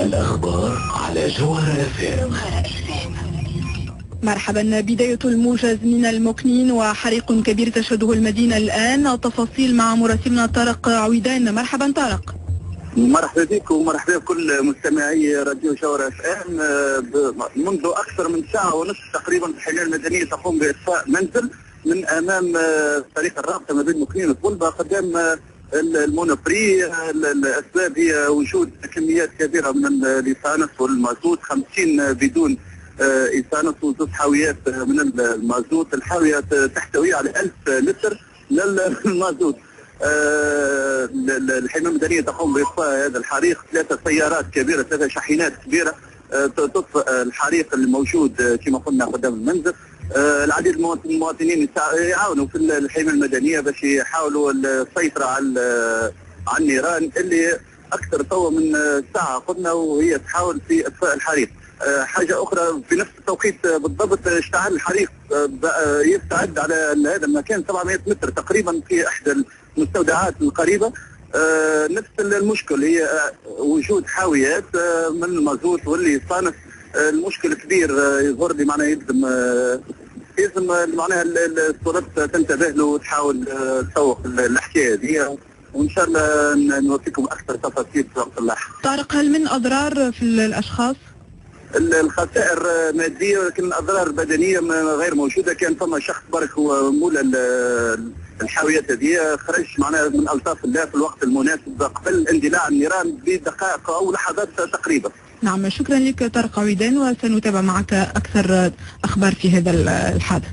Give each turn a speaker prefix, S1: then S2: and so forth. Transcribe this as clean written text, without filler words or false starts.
S1: الأخبار على جوهر FM.
S2: مرحبا. بداية الموجز من المكنين وحريق كبير تشهده المدينة الآن. التفاصيل مع مراسلنا طارق عويدان. مرحبا طارق.
S3: مرحبا بك ومرحبا بكل مستمعي راديو جوهر اف ام. منذ اكثر من ساعه ونصف تقريبا الحمايه المدنيه تقوم باطفاء منزل من امام طريق الرابطه ما بين مكنين وطلبه قدام المونوبري. الاسباب هي وجود كميات كبيره من الايثانوس والمازوت، 50 بدون ايثانوس وزوج حاويات من المازوت. الحاويه تحتوي على 1000 لتر للمازوت. الحمايه المدنيه تقوم باطفاء هذا الحريق، 3 سيارات كبيره، 3 شاحنات كبيره تطفئ الحريق الموجود كما قلنا قدام المنزل. العديد من المواطنين يعاونوا في الحمايه المدنيه باش يحاولوا السيطره على النيران اللي اكثر توا من ساعه قلنا وهي تحاول في اطفاء الحريق. حاجه اخرى، في نفس التوقيت بالضبط اشتعل الحريق يبتعد على هذا المكان 700 متر تقريبا في احدى المستودعات القريبه. نفس المشكل هي وجود حاويات من المازوت واللي صانف. المشكل كبير يظهر لي معناها يلزم معناها السلطات تنتبه له وتحاول تسوق الحكايه هذه، وان شاء الله نوفيكم اكثر تفاصيل في وقت لاحق.
S2: طارق، هل من اضرار في الاشخاص؟
S3: الخسائر ماديه ولكن الاضرار البدنيه غير موجوده. كان فما شخص برك هو مولى الحاويات هذه، خرج معناها من الطاف الله في الوقت المناسب قبل اندلاع النيران بدقائق او لحظات تقريبا.
S2: نعم، شكرا لك طارق عويدان، وسنتابع معك اكثر اخبار في هذا الحادث.